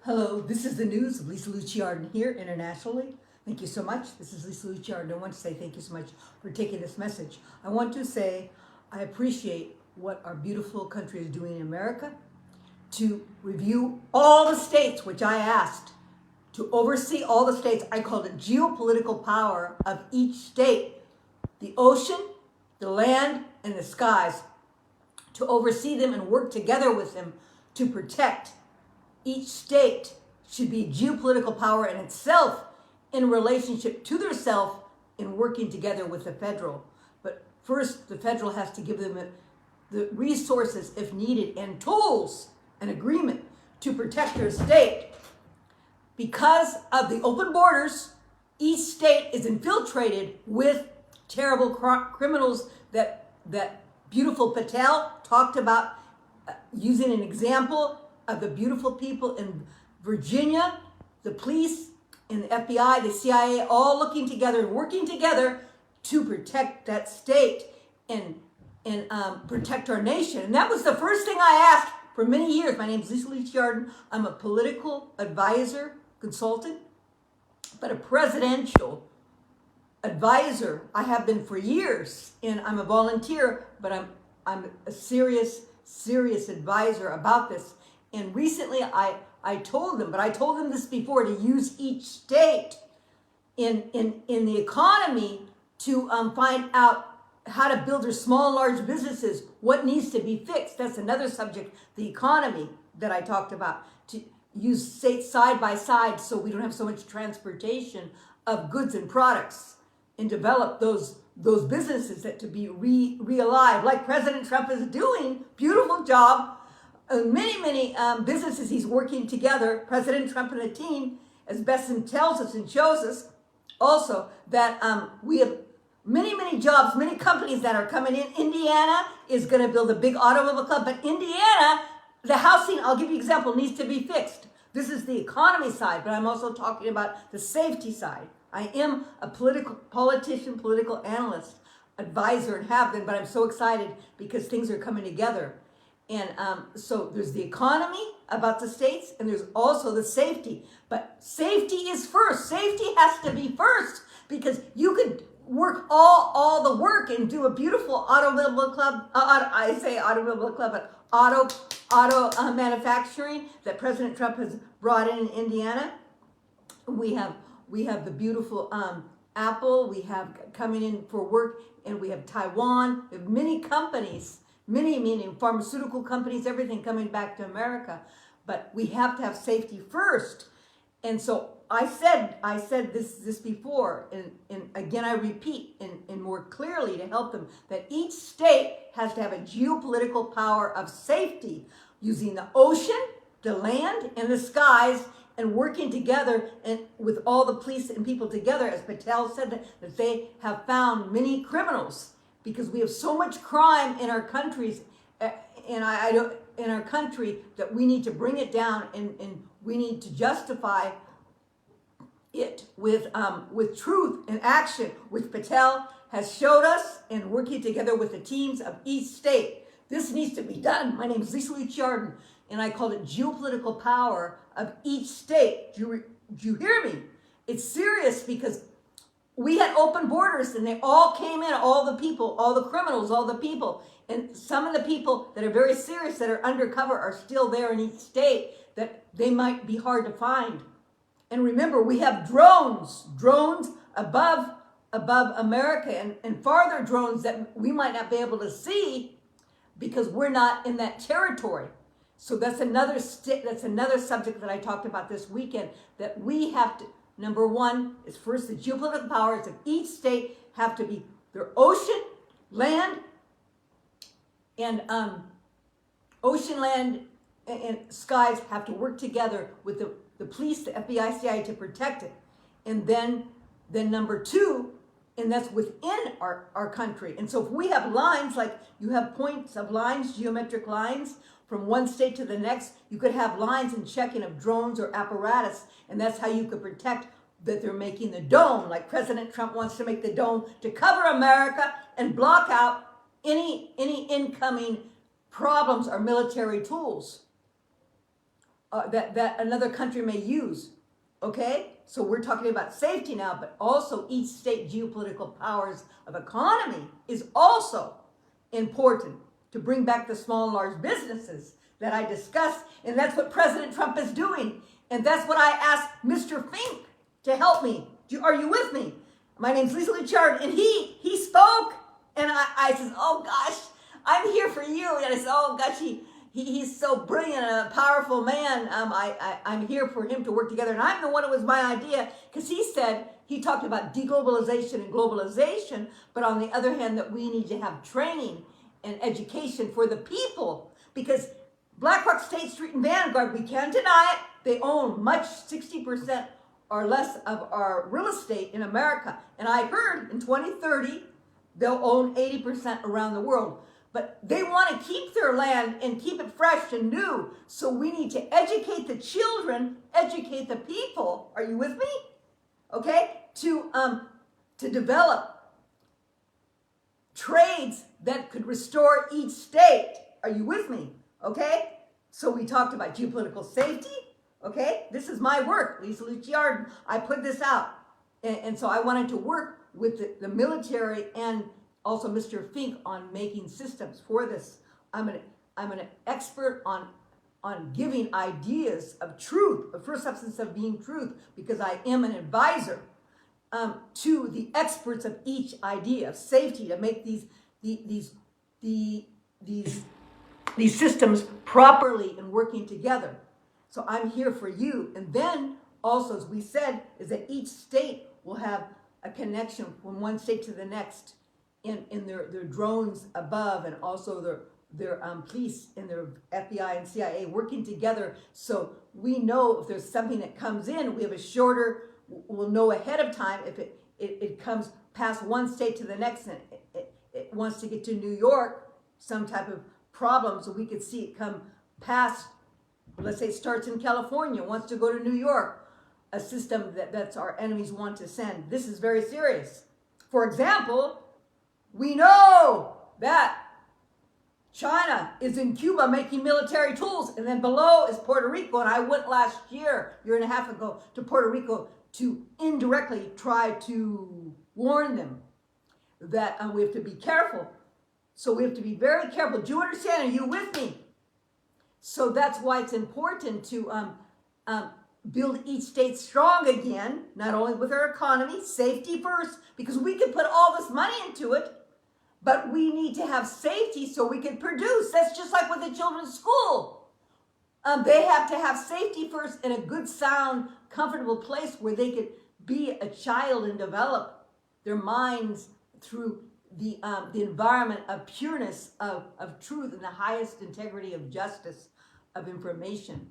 Hello, this is the news of Lisa Luciarden here internationally. Thank you so much. This is Lisa Luciarden. I want to say thank you so much for taking this message. I want to say I appreciate what our beautiful country is doing in America to review all the states, which I asked to oversee all the states. I called it geopolitical power of each state, the ocean, the land, and the skies, to oversee them and work together with them to protect. Each state should be geopolitical power in itself in relationship to their self in working together with the federal. But first, the federal has to give them the resources if needed and tools and agreement to protect their state. Because of the open borders, each state is infiltrated with terrible criminals that beautiful Patel talked about, using an example of the beautiful people in Virginia, the police and the FBI, the CIA, all looking together and working together to protect that state and protect our nation. And that was the first thing I asked for many years. My name is Lisa Luciarden. I'm a political advisor, consultant, but a presidential advisor I have been for years. And I'm a volunteer, but I'm a serious advisor about this. And recently I told them, but I told them this before, to use each state in the economy to find out how to build their small and large businesses, what needs to be fixed. That's another subject, the economy that I talked about, to use states side by side so we don't have so much transportation of goods and products, and develop those businesses that to be re-alive, like President Trump is doing. Beautiful job. Many businesses he's working together, President Trump and the team, as Besson tells us and shows us also that we have many jobs, many companies that are coming in. Indiana is going to build a big automobile club, but Indiana, the housing, I'll give you an example, needs to be fixed. This is the economy side, but I'm also talking about the safety side. I am a politician, political analyst, advisor, and have been, but I'm so excited because things are coming together. And so there's the economy about the states, and there's also the safety. But safety is first. Safety has to be first, because you could work all the work and do a beautiful automobile club. I say automobile club, but auto manufacturing that President Trump has brought in Indiana. We have the beautiful Apple. We have coming in for work, and we have Taiwan. We have many companies. Many pharmaceutical companies, everything coming back to America. But we have to have safety first. And so I said this before, and again I repeat, and more clearly to help them, that each state has to have a geopolitical power of safety, using the ocean, the land, and the skies, and working together and with all the police and people together, as Patel said, that they have found many criminals. Because we have so much crime in our countries, in our country, that we need to bring it down, and we need to justify it with truth and action, which Patel has showed us, and working together with the teams of each state. This needs to be done. My name is Lisa Luciarden, and I call it geopolitical power of each state. Do you hear me? It's serious, because we had open borders, and they all came in, all the people, all the criminals, all the people. And some of the people that are very serious, that are undercover, are still there in each state, that they might be hard to find. And remember, we have drones above America, and farther drones that we might not be able to see because we're not in that territory. So that's another subject that I talked about this weekend, that we have to. Number one is first the geopolitical powers of each state have to be their ocean, land, and skies have to work together with the police, the FBI, CIA to protect it. And then number two, and that's within our country. And so if we have lines, like you have points of lines, geometric lines, from one state to the next, you could have lines and checking of drones or apparatus, and that's how you could protect that they're making the dome, like President Trump wants to make the dome to cover America and block out any incoming problems or military tools. that another country may use. Okay, so we're talking about safety now, but also each state geopolitical powers of economy is also important to bring back the small and large businesses that I discussed, and that's what President Trump is doing, and that's what I asked Mr. Fink to help me. Are you with me? My name's Lisa Luciard, and he spoke, and I said, oh gosh, I'm here for you, and I said, oh gosh, he's so brilliant, a powerful man. I'm here for him to work together, and I'm the one who was my idea, because he talked about deglobalization and globalization, but on the other hand, that we need to have training and education for the people, because BlackRock, State Street, and Vanguard, we can't deny it, they own much, 60% or less of our real estate in America. And I heard in 2030, they'll own 80% around the world. But they want to keep their land and keep it fresh and new. So we need to educate the children, educate the people. Are you with me? Okay? To develop trades that could restore each state. Are you with me? Okay? So we talked about geopolitical safety. Okay? This is my work, Lisa Luciard. I put this out. And so I wanted to work with the military and also Mr. Fink on making systems for this. I'm an expert on giving ideas of truth, the first substance of being truth, because I am an advisor to the experts of each idea of safety to make these systems properly and working together. So I'm here for you. And then also, as we said, is that each state will have a connection from one state to the next in their drones above, and also their police and their FBI and CIA working together. So we know if there's something that comes in, we have a shorter, we'll know ahead of time if it comes past one state to the next, and it wants to get to New York, some type of problem, so we could see it come past, let's say it starts in California, wants to go to New York, a system that's our enemies want to send. This is very serious. For example, we know that China is in Cuba making military tools, and then below is Puerto Rico, and I went last year and a half ago, to Puerto Rico to indirectly try to warn them that we have to be careful. So we have to be very careful. Do you understand? Are you with me? So that's why it's important to build each state strong again, not only with our economy, safety first, because we can put all this money into it, but we need to have safety so we can produce. That's just like with the children's school. They have to have safety first in a good, sound, comfortable place where they could be a child and develop their minds through the environment of pureness, of truth, and the highest integrity of justice, of information,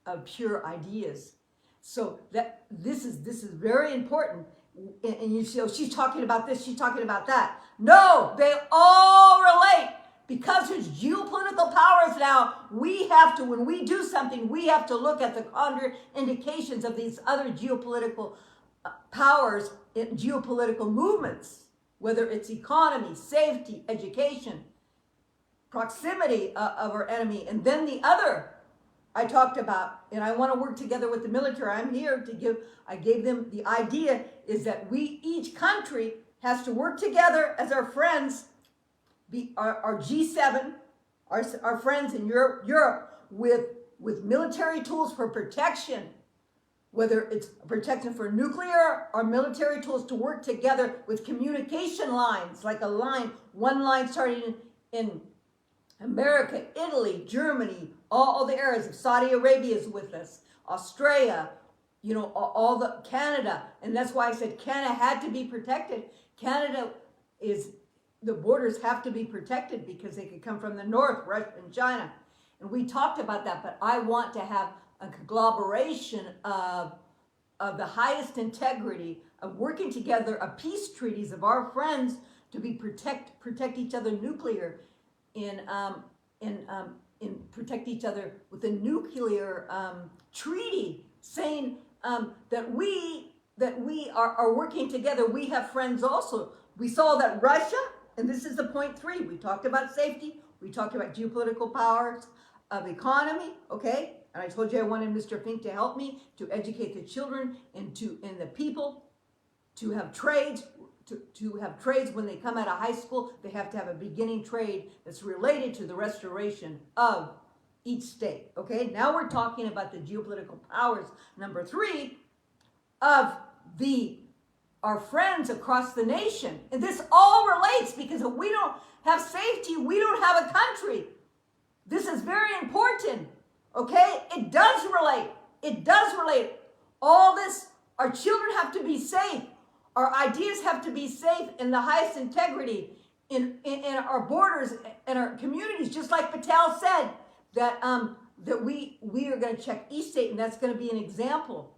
of pure ideas. So that this is very important. And you see, oh, she's talking about this, she's talking about that. No, they all relate. Because there's geopolitical powers now, we have to, when we do something, we have to look at the contraindications of these other geopolitical powers, geopolitical movements, whether it's economy, safety, education, proximity of our enemy, and then the other I talked about, and I want to work together with the military. I'm here to I gave them the idea is that each country has to work together as our friends, our G7, our friends in Europe with military tools for protection, whether it's protection for nuclear or military tools to work together with communication lines, like one line starting in America, Italy, Germany, all the areas of Saudi Arabia is with us, Australia, all the Canada. And that's why I said Canada had to be protected. The borders have to be protected because they could come from the north, Russia and China. And we talked about that, but I want to have a collaboration of the highest integrity, of working together, of peace treaties of our friends to protect each other nuclear, in protect each other with a nuclear treaty, saying that we are working together. We have friends also. We saw that Russia, and this is the point 3. We talked about safety. We talked about geopolitical powers of economy. Okay, And I told you I wanted Mr. Fink to help me to educate the children and the people to have trades. To have trades when they come out of high school, they have to have a beginning trade that's related to the restoration of each state. Okay, now we're talking about the geopolitical powers. Number 3 of our friends across the nation. And this all relates, because if we don't have safety, we don't have a country. This is very important. Okay, it does relate. It does relate. All this, our children have to be safe. Our ideas have to be safe in the highest integrity in our borders and our communities, just like Patel said, that we are going to check each state, and that's going to be an example,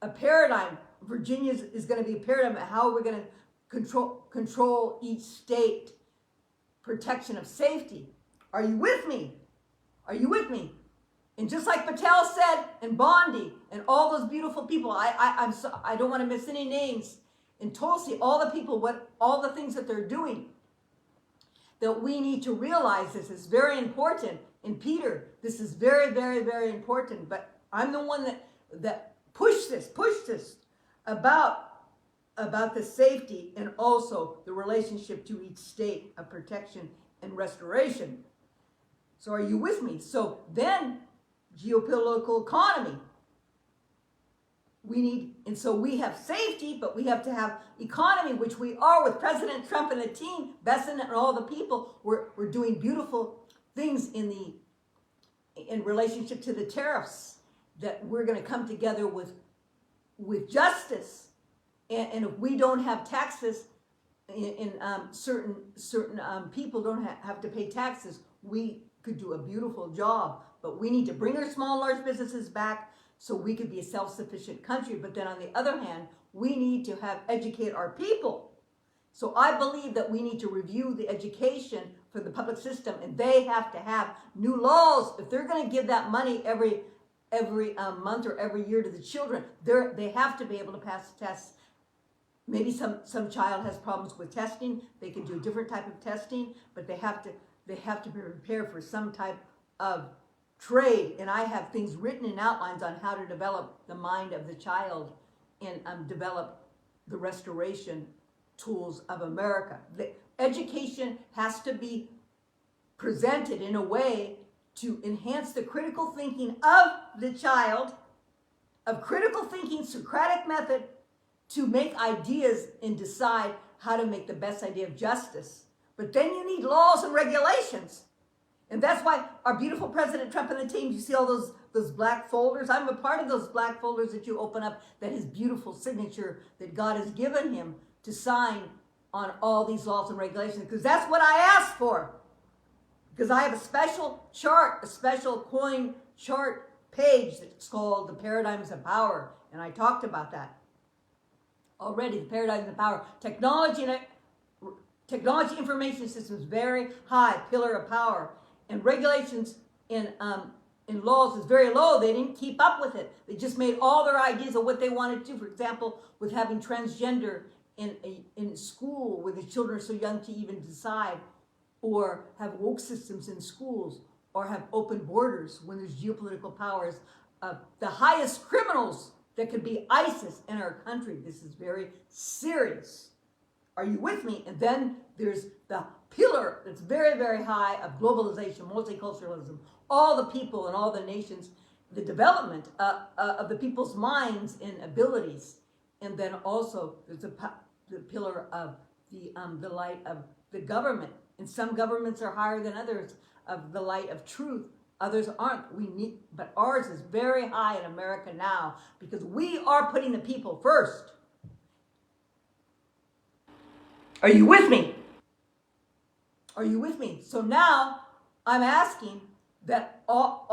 a paradigm. Virginia is going to be a paradigm of how we're going to control each state, protection of safety. Are you with me? Are you with me? And just like Patel said, and Bondi, and all those beautiful people, I don't want to miss any names. In Tulsi, all the people, all the things that they're doing, that we need to realize this is very important. And Peter, this is very, very, very important. But I'm the one that pushed this about the safety and also the relationship to each state of protection and restoration. So are you with me? So then, geopolitical economy. So we have safety, but we have to have economy, which we are with President Trump and the team, Besson and all the people. We're doing beautiful things in relationship to the tariffs, that we're going to come together with justice. And if we don't have taxes, certain people don't have to pay taxes, we could do a beautiful job. But we need to bring our small and large businesses back, so we could be a self-sufficient country. But then on the other hand, we need to educate our people. So I believe that we need to review the education for the public system, and they have to have new laws. If they're going to give that money every month or every year to the children, they have to be able to pass tests. Maybe some child has problems with testing. They can do a different type of testing, but they have to be prepared for some type of trade. And I have things written in outlines on how to develop the mind of the child and develop the restoration tools of America. The education has to be presented in a way to enhance the critical thinking of the child, of critical thinking, Socratic method, to make ideas and decide how to make the best idea of justice. But then you need laws and regulations. And that's why our beautiful President Trump and the team, you see all those black folders? I'm a part of those black folders that you open up, that his beautiful signature that God has given him to sign on all these laws and regulations, because that's what I asked for. Because I have a special chart, a special coin chart page that's called the Paradigms of Power. And I talked about that already, the Paradigms of Power. Technology information systems, very high, pillar of power. And regulations in laws is very low. They didn't keep up with it. They just made all their ideas of what they wanted to do. For example, with having transgender in school, where the children are so young to even decide, or have woke systems in schools, or have open borders when there's geopolitical powers. The highest criminals that could be ISIS in our country. This is very serious. Are you with me? And then there's the pillar that's very, very high of globalization, multiculturalism, all the people and all the nations, the development of the people's minds and abilities. And then also there's the pillar of the light of the government. And some governments are higher than others, of the light of truth. Others aren't. But ours is very high in America now, because we are putting the people first. Are you with me? Are you with me? So now I'm asking that all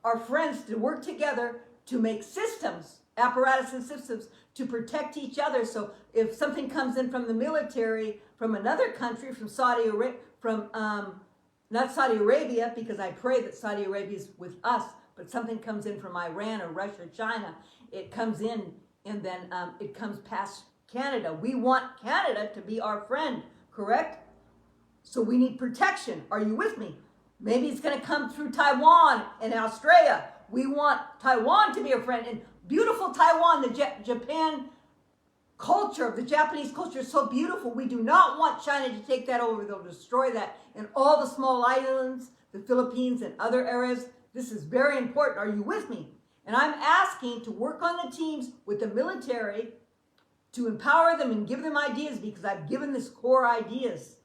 our friends to work together to make systems, apparatus and systems, to protect each other. So if something comes in from the military, from another country, from Saudi Arabia, not Saudi Arabia, because I pray that Saudi Arabia is with us, but something comes in from Iran or Russia or China, it comes in, and then it comes past Canada. We want Canada to be our friend, correct? So we need protection. Are you with me? Maybe it's going to come through Taiwan and Australia. We want Taiwan to be a friend. And beautiful Taiwan, the Japan culture, the Japanese culture is so beautiful. We do not want China to take that over. They'll destroy that. And all the small islands, the Philippines and other areas, this is very important. Are you with me? And I'm asking to work on the teams with the military to empower them and give them ideas, because I've given this core ideas.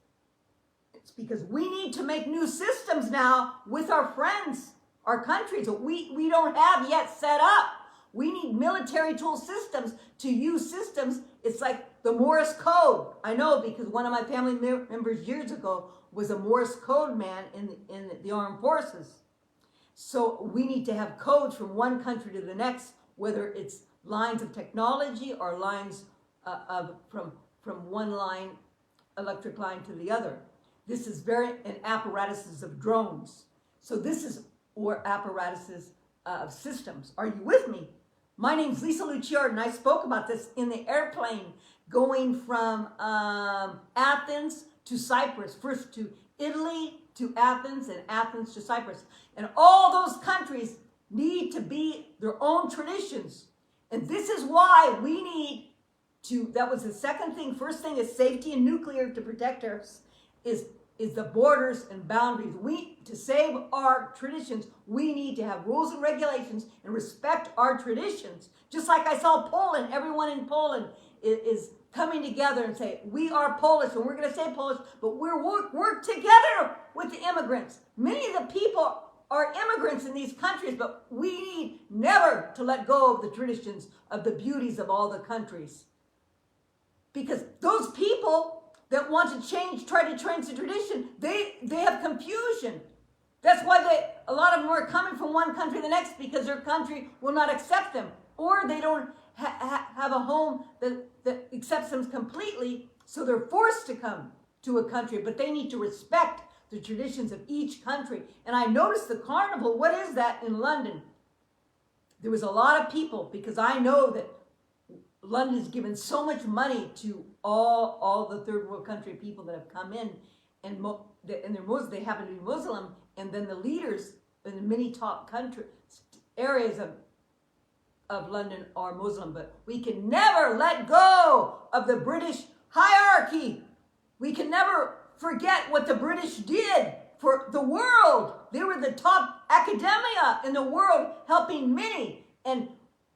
It's because we need to make new systems now with our friends, our countries that we don't have yet set up. We need military tool systems to use systems. It's like the Morse code. I know, because one of my family members years ago was a Morse code man in the armed forces. So we need to have codes from one country to the next, whether it's lines of technology or lines from one line, electric line to the other. This is and apparatuses of drones. So this is or apparatuses of systems. Are you with me? My name's Lisa Luciard, and I spoke about this in the airplane going from Athens to Cyprus, first to Italy to Athens, and Athens to Cyprus. And all those countries need to be their own traditions. And this is why we need to, that was the second thing. First thing is safety and nuclear to protect us, is the borders and boundaries. To save our traditions, we need to have rules and regulations and respect our traditions. Just like I saw Poland, everyone in Poland is coming together and say, we are Polish and we're going to stay Polish, but we're work together with the immigrants. Many of the people are immigrants in these countries, but we need never to let go of the traditions, of the beauties of all the countries. Because those people that want to try to change the tradition, they have confusion. That's why a lot of them are coming from one country to the next, because their country will not accept them, or they don't have a home that accepts them completely, so they're forced to come to a country, but they need to respect the traditions of each country. And I noticed the carnival, what is that in London? There was a lot of people, because I know that London has given so much money to all the third world country people that have come in, and they happen to be Muslim, and then the leaders in the many top areas of London are Muslim. But we can never let go of the British hierarchy. We can never forget what the British did for the world. They were the top academia in the world, helping many. And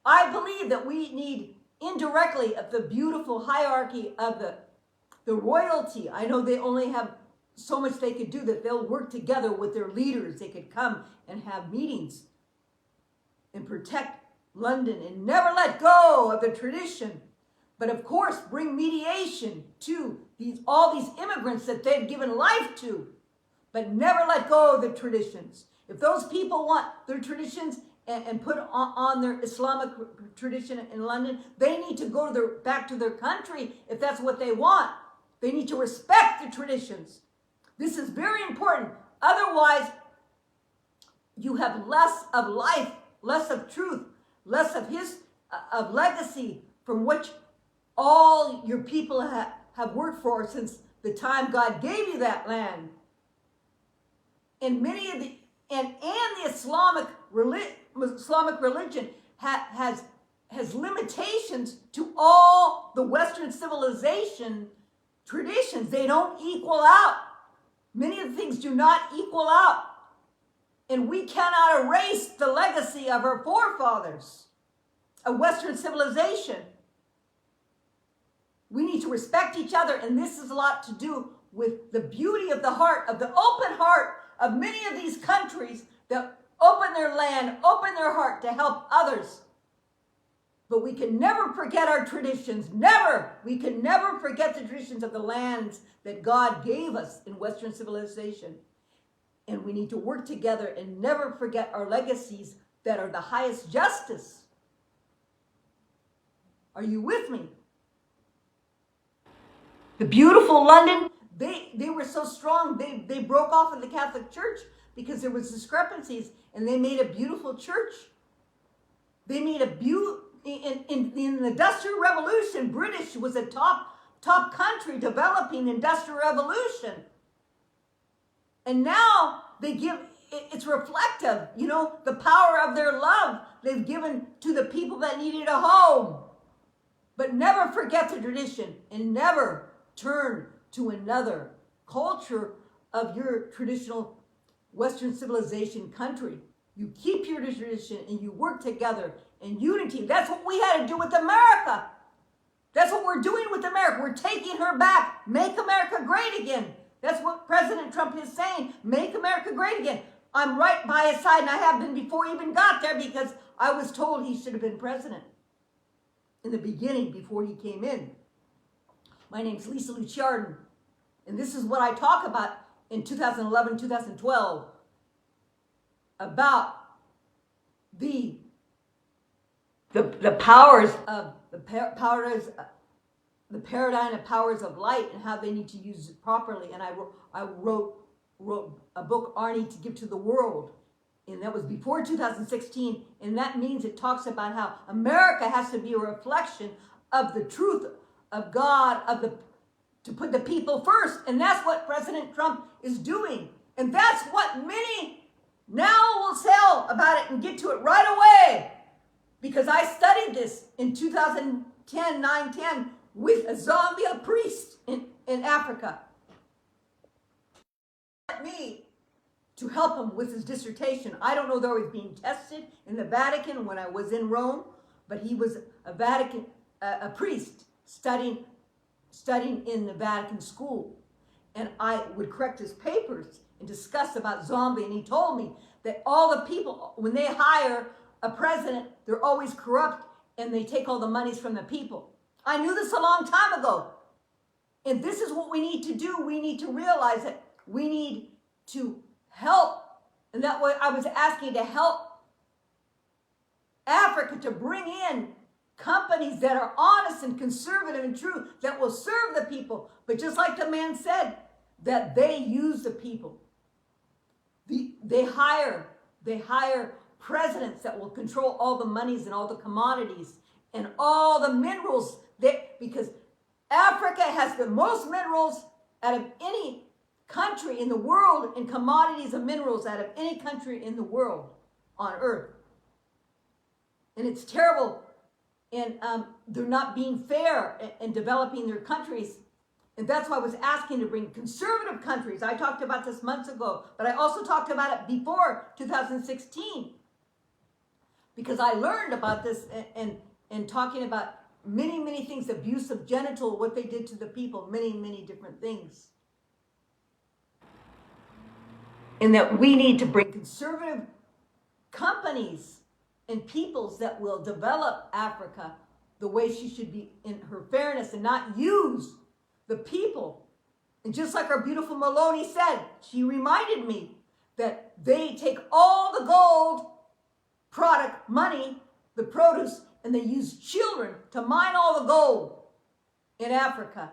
I believe that we need indirectly of the beautiful hierarchy of the royalty. I know they only have so much they could do, that they'll work together with their leaders. They could come and have meetings and protect London and never let go of the tradition. But of course, bring mediation to all these immigrants that they've given life to, but never let go of the traditions. If those people want their traditions and put on their Islamic tradition in London, they need to go back to their country if that's what they want. They need to respect the traditions. This is very important. Otherwise, you have less of life, less of truth, less of legacy from which all your people have worked for since the time God gave you that land. And many of the Islamic religion has limitations to all the Western civilization traditions. They don't equal out. Many of the things do not equal out. And we cannot erase the legacy of our forefathers, of Western civilization. We need to respect each other, and this has a lot to do with the beauty of the heart, of the open heart of many of these countries that open their land, open their heart to help others. But we can never forget our traditions. Never. We can never forget the traditions of the lands that God gave us in Western civilization. And we need to work together and never forget our legacies that are the highest justice. Are you with me? The beautiful London, they were so strong, they broke off of the Catholic Church because there was discrepancies, and they made a beautiful church. They made in the Industrial Revolution, British was a top country developing Industrial Revolution. And now it's reflective, the power of their love they've given to the people that needed a home. But never forget the tradition and never turn to another culture of your traditional Western civilization country. You keep your tradition and you work together in unity. That's what we had to do with America. That's what we're doing with America. We're taking her back. Make America great again. That's what President Trump is saying. Make America great again. I'm right by his side, and I have been before he even got there, because I was told he should have been president in the beginning before he came in. My name's Lisa Luciarden, and this is what I talk about in 2011, 2012, about the powers of the paradigm of powers of light and how they need to use it properly. And I wrote a book, Arnie, to give to the world, and that was before 2016. And that means it talks about how America has to be a reflection of the truth of God, to put the people first. And that's what President Trump is doing. And that's what many now will tell about it and get to it right away. Because I studied this in 2010, 9-10 with a Zambia priest in Africa. Me to help him with his dissertation. I don't know though he's being tested in the Vatican when I was in Rome, but he was a priest studying in the Vatican school. And I would correct his papers and discuss about Zambia. And he told me that all the people, when they hire a president, they're always corrupt and they take all the monies from the people. I knew this a long time ago. And this is what we need to do. We need to realize that we need to help. And that way I was asking to help Africa to bring in companies that are honest and conservative and true, that will serve the people. But just like the man said, that they use the people. They hire presidents that will control all the monies and all the commodities and all the minerals, because Africa has the most minerals out of any country in the world, and commodities of minerals out of any country in the world on earth. And it's terrible. And they're not being fair in developing their countries. And that's why I was asking to bring conservative countries. I talked about this months ago, but I also talked about it before 2016. Because I learned about this and talking about many, many things, abuse of genital, what they did to the people, many, many different things. And that we need to bring conservative companies and peoples that will develop Africa the way she should be in her fairness and not use the people. And just like our beautiful Maloney said, she reminded me that they take all the gold product, money, the produce, and they use children to mine all the gold in Africa.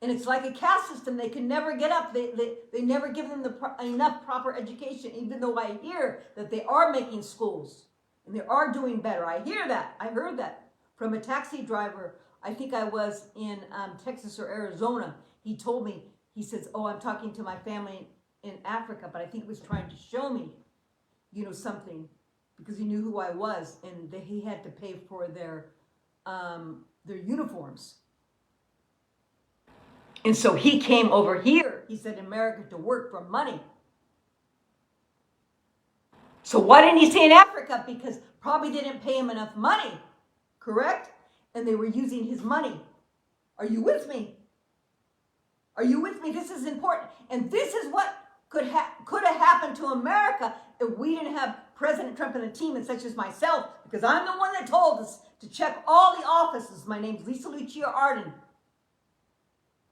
And it's like a caste system. They can never get up. They never give them enough proper education, even though I hear that they are making schools and they are doing better. I hear that. I heard that from a taxi driver. I think I was in Texas or Arizona. He told me, he says, oh, I'm talking to my family in Africa, but I think he was trying to show me, something, because he knew who I was, and he had to pay for their uniforms. And so he came over here, he said, America, to work for money. So why didn't he say in Africa? Because probably didn't pay him enough money, correct? And they were using his money. Are you with me? Are you with me? This is important. And this is what could have happened to America if we didn't have President Trump and a team, and such as myself, because I'm the one that told us to check all the offices. My name's Lisa Luciarden.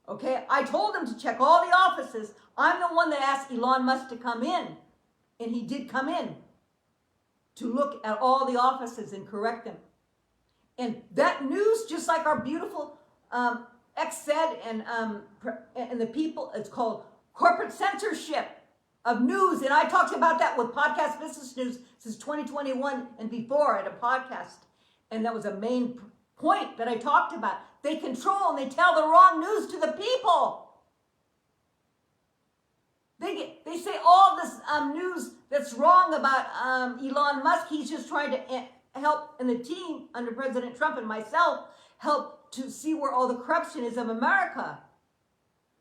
Okay, I told him to check all the offices. I'm the one that asked Elon Musk to come in, and he did come in to look at all the offices and correct them. And that news, just like our beautiful ex said, and the people, it's called corporate censorship of news. And I talked about that with Podcast Business News since 2021 and before at a podcast. And that was a main point that I talked about. They control and they tell the wrong news to the people. They say all this news that's wrong about Elon Musk. He's just trying to help, and the team under President Trump and myself help to see where all the corruption is of America.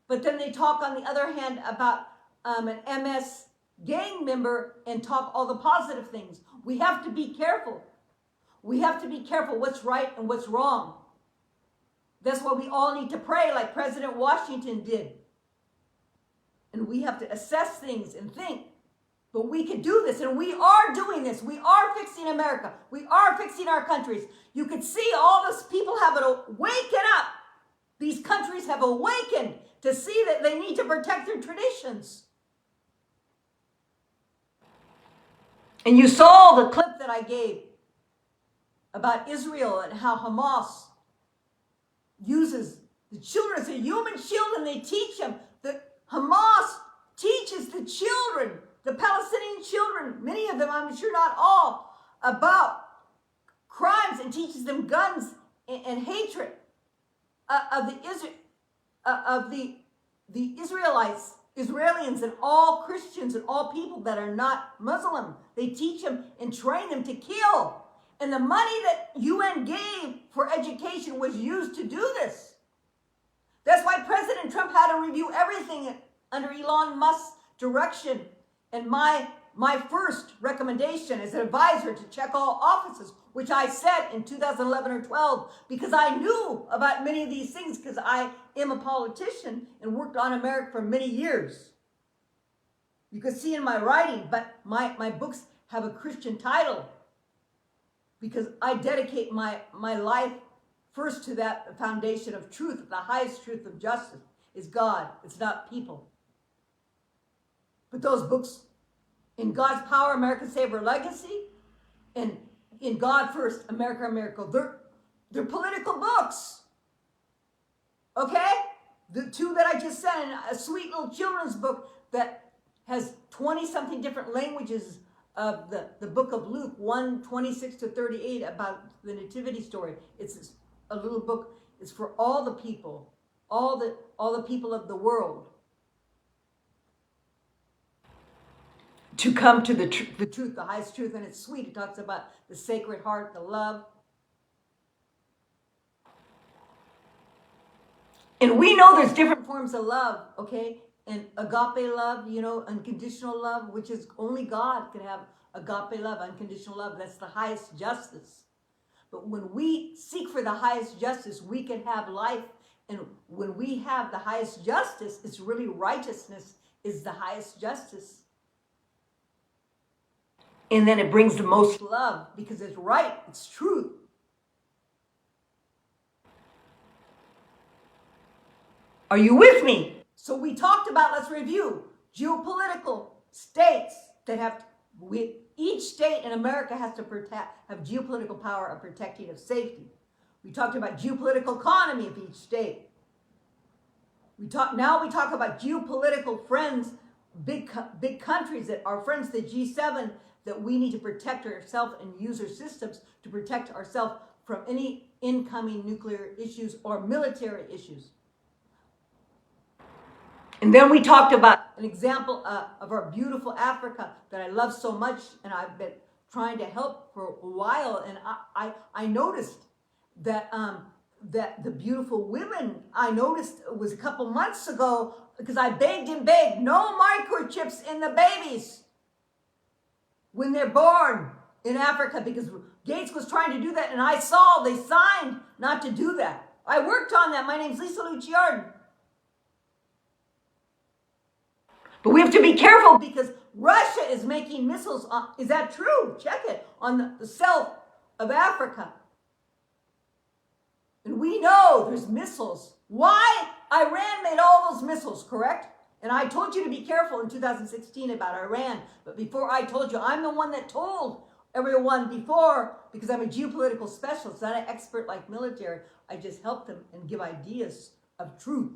But then they talk on the other hand about an MS gang member and talk all the positive things. We have to be careful. We have to be careful what's right and what's wrong. That's why we all need to pray like President Washington did. And we have to assess things and think. But we can do this, and we are doing this. We are fixing America. We are fixing our countries. You can see all these people have waken up. These countries have awakened to see that they need to protect their traditions. And you saw the clip that I gave about Israel and how Hamas uses the children as a human shield, and they teach them. That Hamas teaches the children, the Palestinian children, many of them, I'm sure not all, about crimes, and teaches them guns and hatred of the Israelis, and all Christians and all people that are not Muslim. They teach them and train them to kill. And the money that UN gave for education was used to do this. That's why President Trump had to review everything under Elon Musk's direction. And my first recommendation as an advisor to check all offices, which I said in 2011 or 12, because I knew about many of these things, because I am a politician and worked on America for many years. You can see in my writing, but my books have a Christian title, because I dedicate my life first to that foundation of truth. The highest truth of justice is God. It's not people. But those books, In God's Power, America Save Her Legacy, and In God First, America, a Miracle, they're political books. Okay? The two that I just said, and a sweet little children's book that has 20-something different languages of the book of Luke, 1:26 to 38, about the nativity story. It's a little book. It's for all the people, all the people of the world, to come to the truth, the highest truth. And it's sweet. It talks about the Sacred Heart, the love. And we know there's different forms of love, okay? And agape love, unconditional love, which is only God can have agape love, unconditional love. That's the highest justice. But when we seek for the highest justice, we can have life. And when we have the highest justice, it's really righteousness is the highest justice. And then it brings the most love, because it's right, it's truth. Are you with me? So we talked about, let's review, geopolitical states that have, each state in America has to have geopolitical power of protecting of safety. We talked about geopolitical economy of each state. Now we talk about geopolitical friends, big countries that are friends, the G7, that we need to protect ourselves and use our systems to protect ourselves from any incoming nuclear issues or military issues. And then we talked about an example of our beautiful Africa that I love so much, and I've been trying to help for a while. And I noticed that that the beautiful women, I noticed it was a couple months ago, because I begged and begged, no microchips in the babies when they're born in Africa, because Gates was trying to do that, and I saw they signed not to do that. I worked on that. My name's Lisa Luciardi. But we have to be careful, because Russia is making missiles. Is that true? Check it. On the south of Africa. And we know there's missiles. Why? Iran made all those missiles, correct? And I told you to be careful in 2016 about Iran. But before I told you, I'm the one that told everyone before, because I'm a geopolitical specialist, not an expert like military. I just help them and give ideas of truth.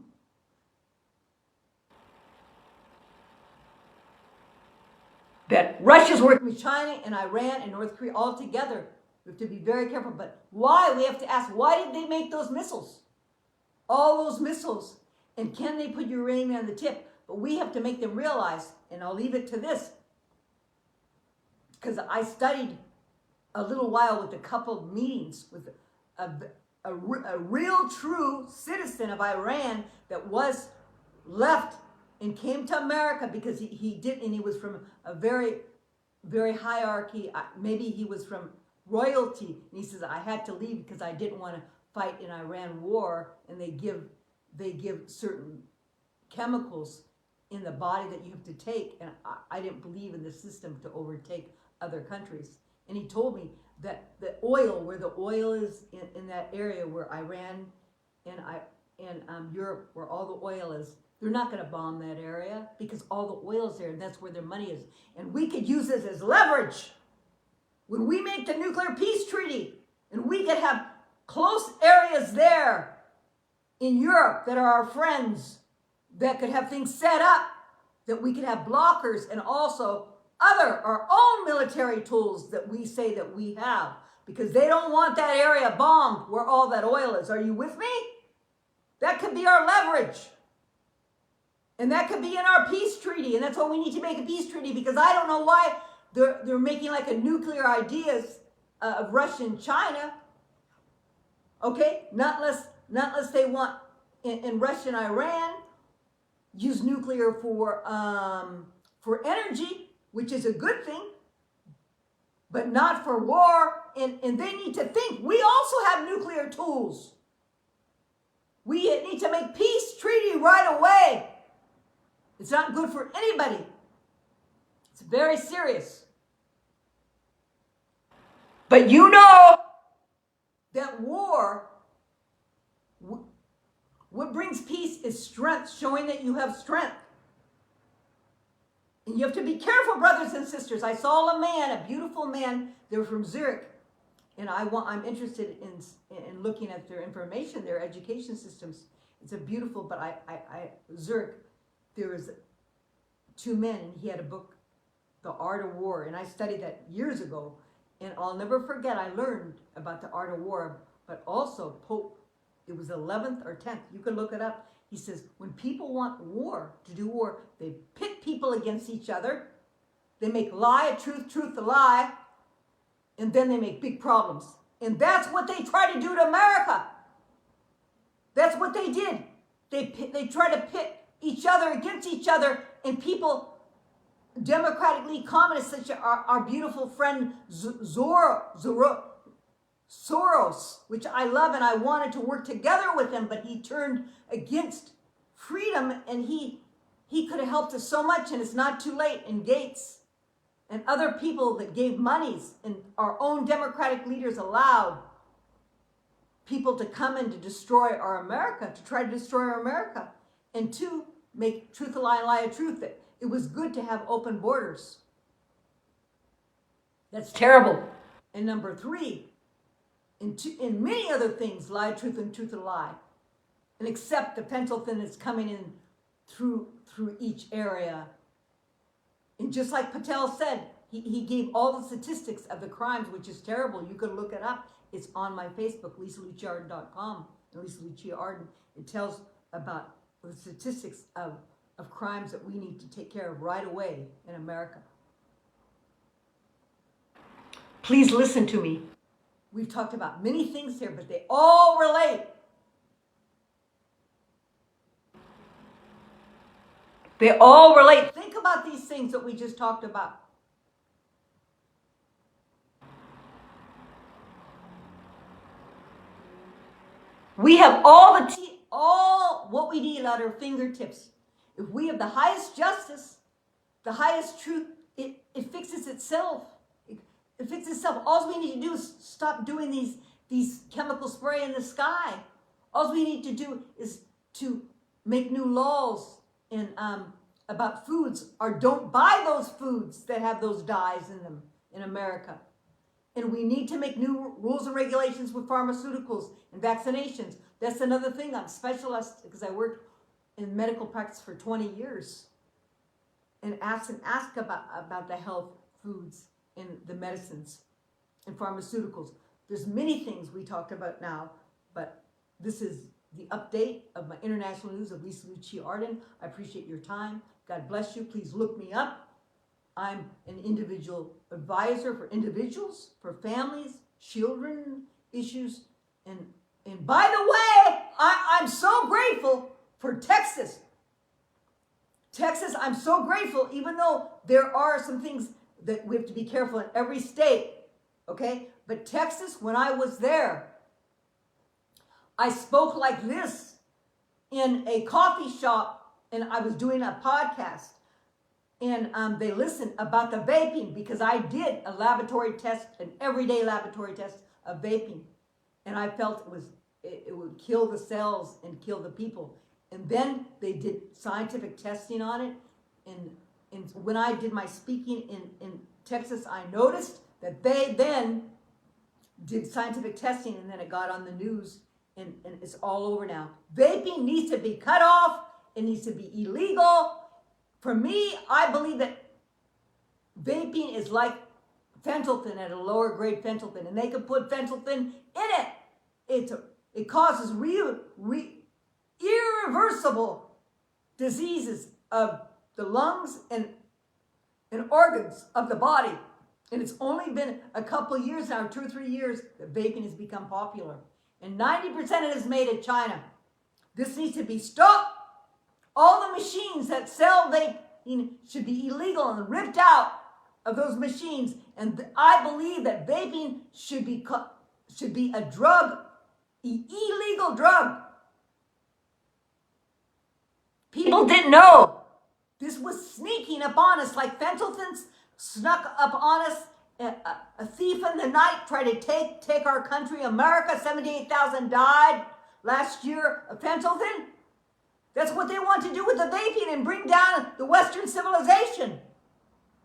That Russia's working with China and Iran and North Korea all together. We have to be very careful. But why? We have to ask, why did they make those missiles? All those missiles. And can they put uranium on the tip? But we have to make them realize, and I'll leave it to this, because I studied a little while with a couple of meetings with a real true citizen of Iran that was left and came to America because he was from a very, very hierarchy. Maybe he was from royalty. And he says, I had to leave because I didn't want to fight in Iran war, and they give certain chemicals in the body that you have to take, and I didn't believe in the system to overtake other countries. And he told me that the oil, where the oil is in that area where Iran and Europe, where all the oil is, they're not going to bomb that area because all the oil is there, and that's where their money is. And we could use this as leverage when we make the nuclear peace treaty, and we could have close areas there in Europe that are our friends, that could have things set up, that we could have blockers, and also our own military tools that we say that we have, because they don't want that area bombed where all that oil is. Are you with me? That could be our leverage. And that could be in our peace treaty. And that's why we need to make a peace treaty, because I don't know why they're making like a nuclear ideas of Russia and China. Okay? Not unless they want in Russia and Iran use nuclear for energy, which is a good thing, but not for war. And they need to think, we also have nuclear tools. We need to make peace treaty right away. It's not good for anybody. It's very serious. But you know that war, what brings peace is strength, showing that you have strength. And you have to be careful, brothers and sisters. I saw a man, a beautiful man. They were from Zurich, and I'm interested in looking at their information, their education systems. It's a beautiful, but Zurich, there was two men, and he had a book, The Art of War, and I studied that years ago, and I'll never forget, I learned about the art of war, but also Pope, it was 11th or 10th, you can look it up. He says, when people want war, to do war, they pit people against each other, they make lie a truth, truth a lie, and then they make big problems. And that's what they try to do to America. That's what they did. They try to pit each other against each other, and people, democratically communists, such as our beautiful friend Soros, which I love, and I wanted to work together with him, but he turned against freedom, and he could have helped us so much, and it's not too late. And Gates and other people that gave monies, and our own democratic leaders allowed people to come in to destroy our America, to try to destroy our America, and to make truth a lie and lie a truth. That it was good to have open borders. That's terrible. And number three, in many other things, lie, truth, and truth a lie. And accept the pencil thin that's coming in through each area. And just like Patel said, he gave all the statistics of the crimes, which is terrible. You can look it up. It's on my Facebook, LisaLuciaArden.com, and Lisa Lucia Arden. It tells about the statistics of crimes that we need to take care of right away in America. Please listen to me. We've talked about many things here, but they all relate. They all relate. Think about these things that we just talked about. We have all what we need at our fingertips. If we have the highest justice, the highest truth, it fixes itself. It fixes itself. All we need to do is stop doing these chemical spray in the sky. All we need to do is to make new laws about foods, or don't buy those foods that have those dyes in them in America. And we need to make new rules and regulations with pharmaceuticals and vaccinations. That's another thing. I'm specialized because I worked in medical practice for 20 years and ask about the health foods and the medicines and pharmaceuticals. There's many things we talked about now, but this is the update of my international news of Lisa Lucci Arden. I appreciate your time. God bless you. Please look me up. I'm an individual advisor for individuals, for families, children issues. And by the way, I'm so grateful for Texas. Texas, I'm so grateful, even though there are some things that we have to be careful in every state, okay? But Texas, when I was there, I spoke like this in a coffee shop, and I was doing a podcast. And they listened about the vaping, because I did a laboratory test, an everyday laboratory test of vaping. And I felt it would kill the cells and kill the people. And then they did scientific testing on it. And when I did my speaking in Texas, I noticed that they then did scientific testing, and then it got on the news, and it's all over now. Vaping needs to be cut off. It needs to be illegal. For me, I believe that vaping is like fentanyl at a lower grade fentanyl, and they can put fentanyl in it. It causes irreversible diseases of the lungs and organs of the body. And it's only been a couple of years now, 2 or 3 years, that vaping has become popular. And 90% of it is made in China. This needs to be stopped. All the machines that sell vaping should be illegal and ripped out of those machines. And I believe that vaping should be a drug, illegal drug. People didn't know. This was sneaking up on us like fentanyl snuck up on us. A thief in the night tried to take our country. America, 78,000 died last year of fentanyl. That's what they want to do with the vaping and bring down the Western civilization.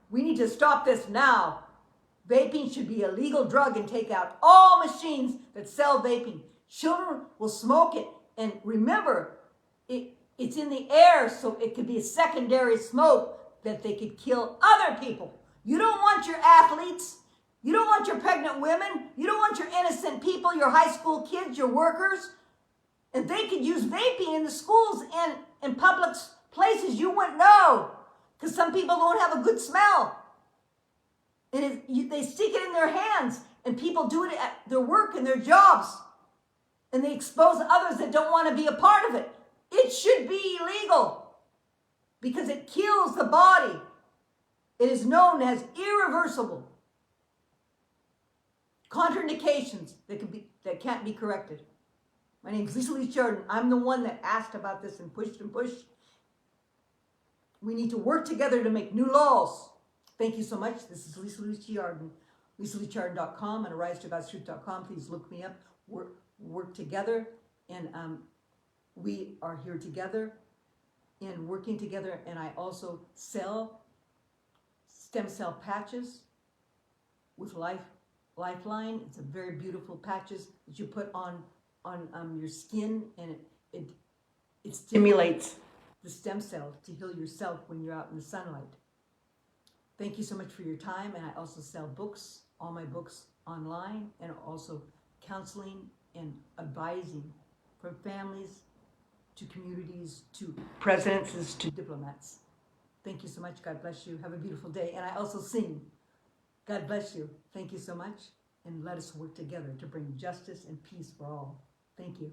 We need to stop this now. Vaping should be a legal drug and take out all machines that sell vaping. Children will smoke it. And remember, it's in the air, so it could be a secondary smoke that they could kill other people. You don't want your athletes. You don't want your pregnant women. You don't want your innocent people, your high school kids, your workers. And they could use vaping in the schools and in public places you wouldn't know, because some people don't have a good smell. And they stick it in their hands, and people do it at their work and their jobs. And they expose others that don't want to be a part of it. It should be illegal because it kills the body. It is known as irreversible. Contraindications that can't be corrected. My name is Lisa Lucci Arden. I'm the one that asked about this and pushed and pushed. We need to work together to make new laws. Thank you so much. This is Lisa Lucci Arden. LisaLucciArden.com and AriseToGod'sTruth.com. Please look me up. Work together. And we are here together and working together. And I also sell stem cell patches with Lifeline. It's a very beautiful patches that you put on your skin, and it stimulates the stem cells to heal yourself when you're out in the sunlight. Thank you so much for your time. And I also sell books, all my books online, and also counseling and advising from families to communities to presidents to diplomats. Thank you so much. God bless you. Have a beautiful day. And I also sing. God bless you. Thank you so much. And let us work together to bring justice and peace for all. Thank you.